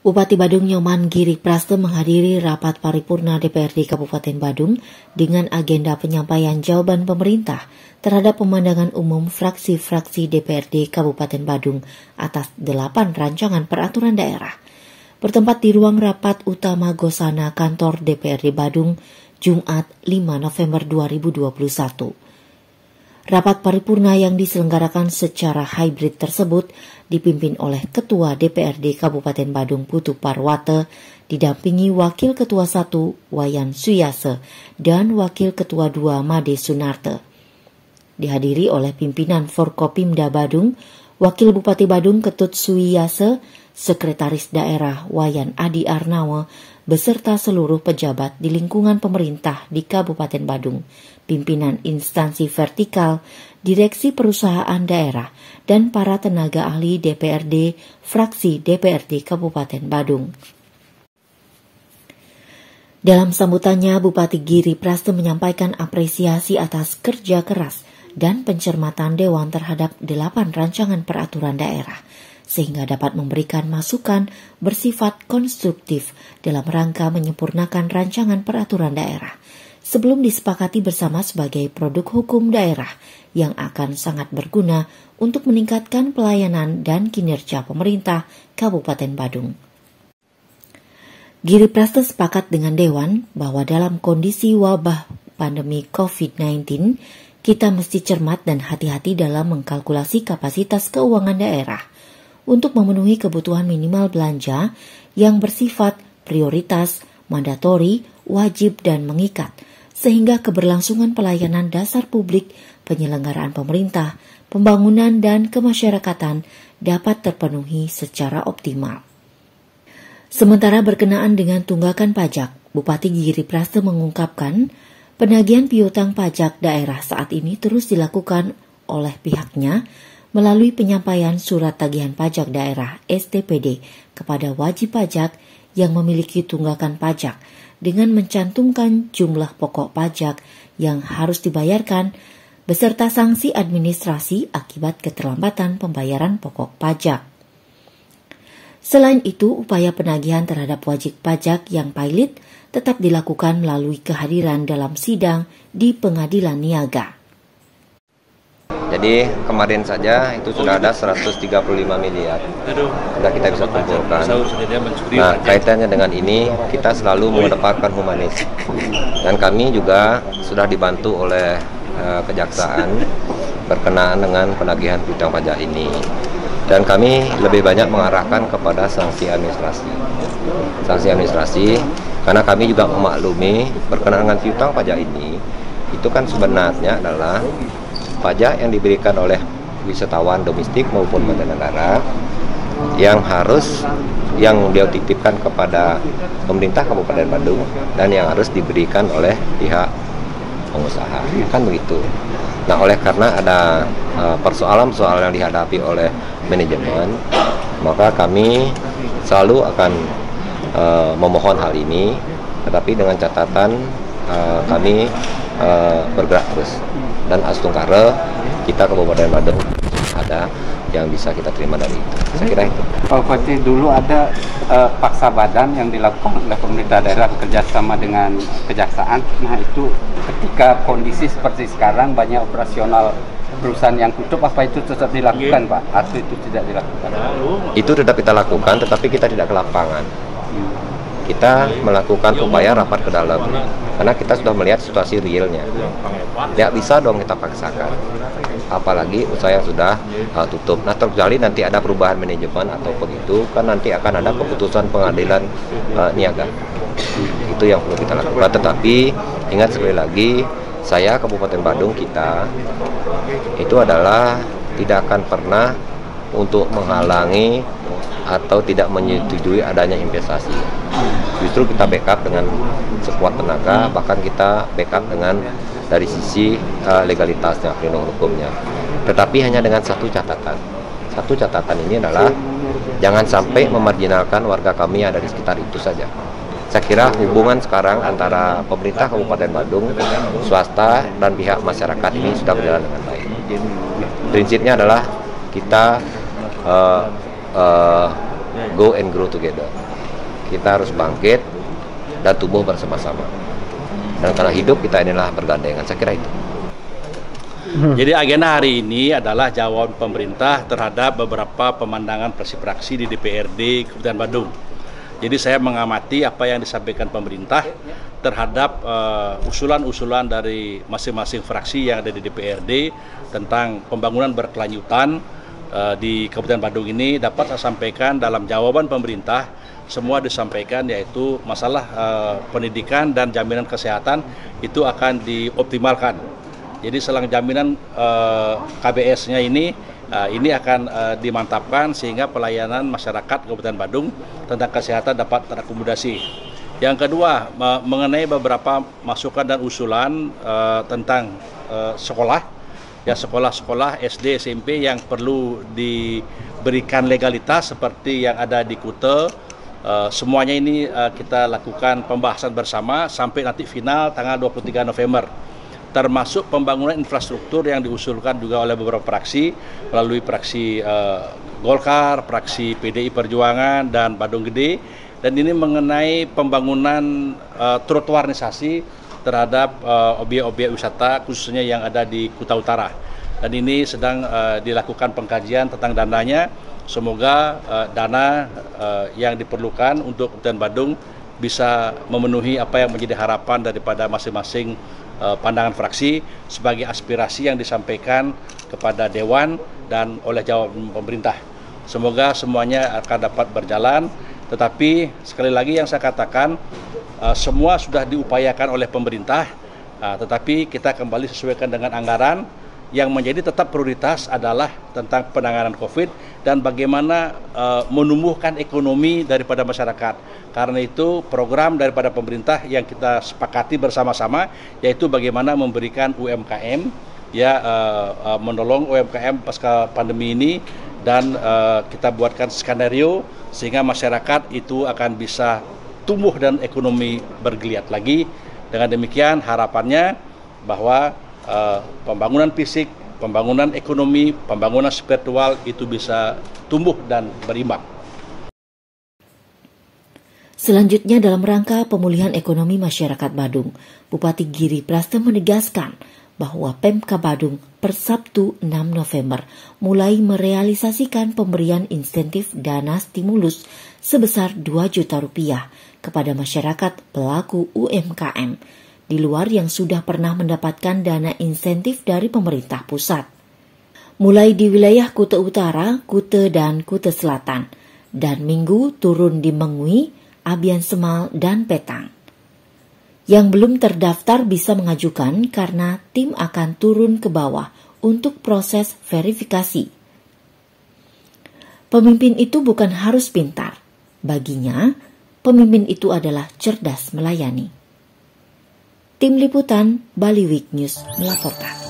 Bupati Badung Nyoman Giri Praste menghadiri rapat paripurna DPRD Kabupaten Badung dengan agenda penyampaian jawaban pemerintah terhadap pemandangan umum fraksi-fraksi DPRD Kabupaten Badung atas 8 rancangan peraturan daerah. Bertempat di ruang rapat utama Gosana kantor DPRD Badung, Jumat 5 November 2021. Rapat paripurna yang diselenggarakan secara hybrid tersebut dipimpin oleh Ketua DPRD Kabupaten Badung Putu Parwate, didampingi Wakil Ketua 1 Wayan Suyase dan Wakil Ketua 2 Made Sunarte. Dihadiri oleh pimpinan Forkopimda Badung, Wakil Bupati Badung Ketut Suyase, Sekretaris Daerah Wayan Adi Arnawa, beserta seluruh pejabat di lingkungan pemerintah di Kabupaten Badung, pimpinan instansi vertikal, direksi perusahaan daerah, dan para tenaga ahli DPRD, fraksi DPRD Kabupaten Badung. Dalam sambutannya, Bupati Giri Praste menyampaikan apresiasi atas kerja keras dan pencermatan Dewan terhadap 8 rancangan peraturan daerah, sehingga dapat memberikan masukan bersifat konstruktif dalam rangka menyempurnakan rancangan peraturan daerah sebelum disepakati bersama sebagai produk hukum daerah yang akan sangat berguna untuk meningkatkan pelayanan dan kinerja pemerintah Kabupaten Badung. Giri Praste sepakat dengan Dewan bahwa dalam kondisi wabah pandemi COVID-19, kita mesti cermat dan hati-hati dalam mengkalkulasi kapasitas keuangan daerah untuk memenuhi kebutuhan minimal belanja yang bersifat prioritas, mandatori, wajib, dan mengikat, sehingga keberlangsungan pelayanan dasar publik, penyelenggaraan pemerintah, pembangunan, dan kemasyarakatan dapat terpenuhi secara optimal. Sementara berkenaan dengan tunggakan pajak, Bupati Giri Praste mengungkapkan penagihan piutang pajak daerah saat ini terus dilakukan oleh pihaknya melalui penyampaian surat tagihan pajak daerah STPD kepada wajib pajak yang memiliki tunggakan pajak dengan mencantumkan jumlah pokok pajak yang harus dibayarkan beserta sanksi administrasi akibat keterlambatan pembayaran pokok pajak. Selain itu, upaya penagihan terhadap wajib pajak yang pailit tetap dilakukan melalui kehadiran dalam sidang di Pengadilan Niaga. Jadi kemarin saja itu sudah ada 135 miliar sudah kita bisa kumpulkan. Nah, kaitannya dengan ini kita selalu mengedepankan humanis, dan kami juga sudah dibantu oleh kejaksaan berkenaan dengan penagihan piutang pajak ini, dan kami lebih banyak mengarahkan kepada sanksi administrasi karena kami juga memaklumi berkenaan dengan piutang pajak ini itu kan sebenarnya adalah pajak yang diberikan oleh wisatawan domestik maupun mancanegara yang dia titipkan kepada pemerintah Kabupaten Badung dan yang harus diberikan oleh pihak pengusaha, kan begitu. Nah, oleh karena ada persoalan yang dihadapi oleh manajemen, maka kami selalu akan memohon hal ini, tetapi dengan catatan kami bergerak terus. Dan astungkara kita Kabupaten Badung ada yang bisa kita terima dari itu. Saya kira itu. Pak Bupati, dulu ada paksa badan yang dilakukan oleh pemerintah daerah bekerjasama dengan kejaksaan. Nah, itu ketika kondisi seperti sekarang banyak operasional perusahaan yang tutup, apa itu tetap dilakukan, Pak? Atau itu tidak dilakukan? Itu tetap kita lakukan, tetapi kita tidak ke lapangan. Kita melakukan upaya rapat ke dalam karena kita sudah melihat situasi realnya. Tidak bisa dong kita paksakan, apalagi usaha yang sudah tutup. Nah, terkecuali nanti ada perubahan manajemen atau begitu, kan nanti akan ada keputusan pengadilan niaga. Itu yang perlu kita lakukan. Tetapi ingat sekali lagi, saya Kabupaten Badung kita itu adalah tidak akan pernah untuk menghalangi atau tidak menyetujui adanya investasi. Justru kita backup dengan sekuat tenaga, bahkan kita backup dengan dari sisi legalitasnya, pelindung hukumnya. Tetapi hanya dengan satu catatan. Satu catatan ini adalah jangan sampai memarginalkan warga kami yang ada di sekitar itu saja. Saya kira hubungan sekarang antara pemerintah Kabupaten Badung, swasta, dan pihak masyarakat ini sudah berjalan dengan baik. Prinsipnya adalah kita go and grow together. Kita harus bangkit dan tumbuh bersama-sama. Dan karena hidup kita inilah bergandengan, saya kira itu. Jadi agenda hari ini adalah jawaban pemerintah terhadap beberapa pemandangan fraksi-fraksi di DPRD Kabupaten Badung. Jadi saya mengamati apa yang disampaikan pemerintah terhadap usulan-usulan dari masing-masing fraksi yang ada di DPRD tentang pembangunan berkelanjutan di Kabupaten Badung ini dapat saya sampaikan dalam jawaban pemerintah. Semua disampaikan yaitu masalah pendidikan dan jaminan kesehatan itu akan dioptimalkan. Jadi selang jaminan KBS-nya ini akan dimantapkan sehingga pelayanan masyarakat Kabupaten Badung tentang kesehatan dapat terakomodasi. Yang kedua, mengenai beberapa masukan dan usulan tentang sekolah, ya sekolah-sekolah SD, SMP yang perlu diberikan legalitas seperti yang ada di Kute. Semuanya ini kita lakukan pembahasan bersama sampai nanti final tanggal 23 November. Termasuk pembangunan infrastruktur yang diusulkan juga oleh beberapa fraksi melalui fraksi Golkar, fraksi PDI Perjuangan dan Badung Gede, dan ini mengenai pembangunan trotoarisasi terhadap objek-objek wisata khususnya yang ada di Kuta Utara, dan ini sedang dilakukan pengkajian tentang dananya. Semoga dana yang diperlukan untuk Kabupaten Badung bisa memenuhi apa yang menjadi harapan daripada masing-masing pandangan fraksi sebagai aspirasi yang disampaikan kepada Dewan dan oleh jawaban pemerintah. Semoga semuanya akan dapat berjalan, tetapi sekali lagi yang saya katakan, semua sudah diupayakan oleh pemerintah, tetapi kita kembali sesuaikan dengan anggaran. Yang menjadi tetap prioritas adalah tentang penanganan COVID dan bagaimana menumbuhkan ekonomi daripada masyarakat. Karena itu program daripada pemerintah yang kita sepakati bersama-sama yaitu bagaimana memberikan UMKM, ya menolong UMKM pasca pandemi ini, dan kita buatkan skenario sehingga masyarakat itu akan bisa tumbuh dan ekonomi bergeliat lagi. Dengan demikian harapannya bahwa pembangunan fisik, pembangunan ekonomi, pembangunan spiritual itu bisa tumbuh dan berimbang. Selanjutnya dalam rangka pemulihan ekonomi masyarakat Badung, Bupati Giri Praste menegaskan bahwa Pemka Badung per Sabtu 6 November mulai merealisasikan pemberian insentif dana stimulus sebesar 2 juta rupiah kepada masyarakat pelaku UMKM di luar yang sudah pernah mendapatkan dana insentif dari pemerintah pusat. Mulai di wilayah Kuta Utara, Kute dan Kute Selatan, dan Minggu turun di Mengui, Abian Semal, dan Petang. Yang belum terdaftar bisa mengajukan karena tim akan turun ke bawah untuk proses verifikasi. Pemimpin itu bukan harus pintar. Baginya, pemimpin itu adalah cerdas melayani. Tim Liputan Bali Week News melaporkan.